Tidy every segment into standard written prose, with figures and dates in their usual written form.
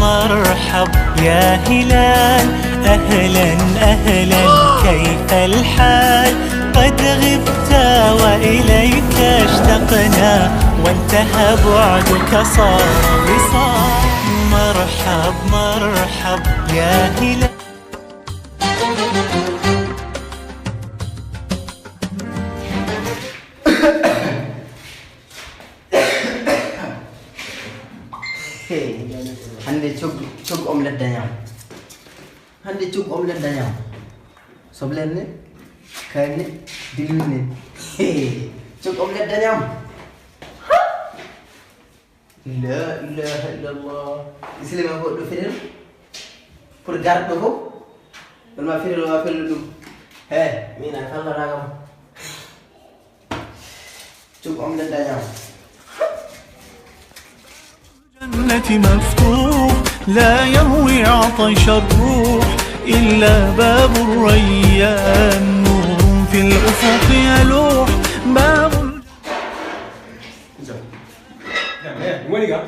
مرحب يا هلال، أهلا أهلا كيف الحال؟ قد غبت وإليك اشتقنا، وانتهى بعدك صار وصال. مرحب مرحب يا هلال. hande cog omelette dañam, hande cog omelette dañam, soblenne kayne dilline cog omelette dañam. La ilaha illallah. Islima ko do fedel pour garde ko don ma fedel wa fedel dum mina falla ragam cog omelette dañam. الجنة مفتوح لا يروي عطش الروح إلا باب الريان، نور في الأفق يلوح باب. Wani ga?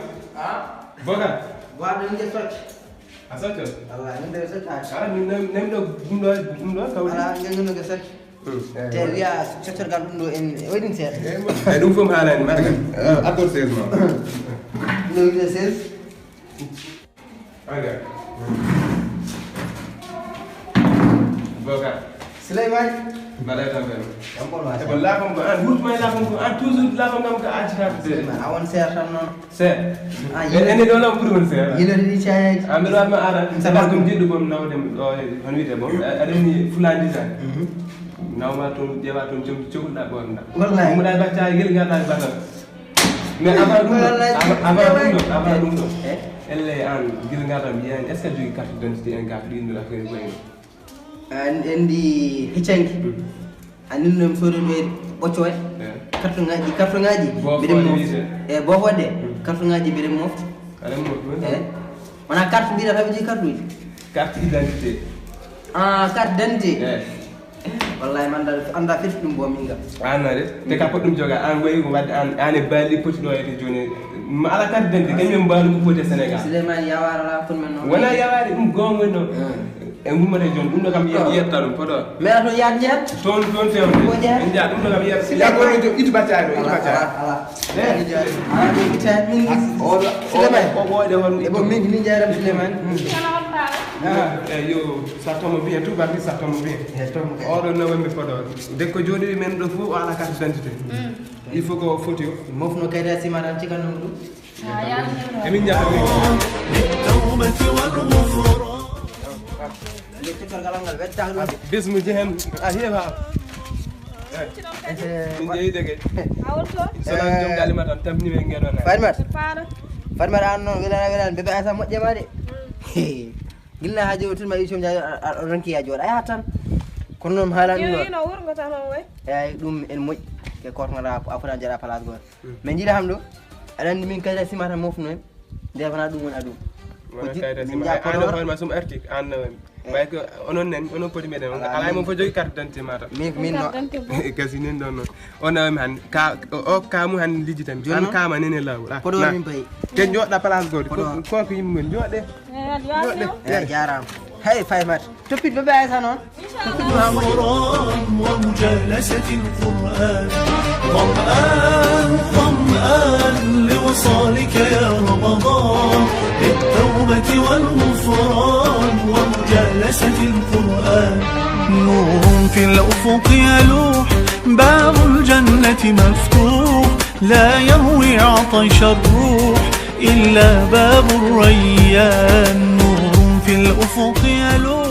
Boka. Wa do nge sot. Asot. Allah nge sot ha. Ara ni nem do dum do taw. Ala nge sot. Te wiya sotor gal dum do en wedin set. Ay dum fom halani marga. Accord 16 ma. No wiya 16. Aga. Boka. Sulaiman. Balay tan ben. Ampol wa. E bon la fam ko an hut may la fam ko an toujours la fam ngam ko ajita de. Sulaiman awon ser tan non. Se. Ene do lam buru won se. Yelo di chaay. Amiro ma ara sabar dum jiddu bom naw dem do hon wite bom adem ni fulandi tan. Nawma ton jewa ton ciogul da borna. Wallahi. Mu dai bacca gel gata bata. Mais avant dum do. Elle an gil ngata bien est ce que jogi carte d'identité en carte dindu la fere boy. Endi hiccanki anin nom sodo be boccoy carte ngaji bidem mofti e bo hodde carte ngaji bidem mofti Ala mo wana carte bi dafa bi carte wi carte d'identité carte d'identité wallahi man dal anda fit dum bo minga anare te ka podum joga an goyi ko wadde an ane bali poti do yete joni ma ala carte d'identité kanyum balu ko pote Sénégal Suleiman yawara la fon men non wala yawari gongo no e ngummata jon dum do kam yetta dum podo mais to yaad jeet ton fewde en ja dum do kam yetta ya ko itu batta do itu batta ala ni bita min Suleiman o boyde hon e bo min ni jaram Suleiman yo sa tomo bien tout ba sa tomo bien o do no wembe podo de ko jodi men do fu ala carte d'identité il faut ko photo mofno kayda simaran ci kanum du emin jaata للتوبة والغفران. lekti kargalangal wetta bis mu jehen a hewa min jeyi dege salam jom dalima tan tamni men ngedona Fatmat an non welan bebe asa mojje ma de gilna hajo tulma isom ja ranki ya jod ay tan kono non halan no no wurgo tan on way ay dum en moj ke ko ngara afuna jara place gor men jida hamdo adan min kayda simata mofno en defana dum won adum ko kayda simata ando hoy ma sum article an bay ko onon nen onon poti meden ala mo fo jogi carte d'identité mata min no kasi nen don non on am han ka o kamu han liji tan jon kama nene law ko do min bay te jodda place gor ko ko yimbe jodde jaram hey Fatmat topit bebe asa non القرآن ومجالسة القرآن، ظمآن ظمآن لوصالك يا رمضان، للتوبة والغفران ومجالسة القرآن، نور في الأفق يلوح باب الجنة مفتوح لا يروي عطش الروح إلا باب الريان، نور في الأفق يلوح.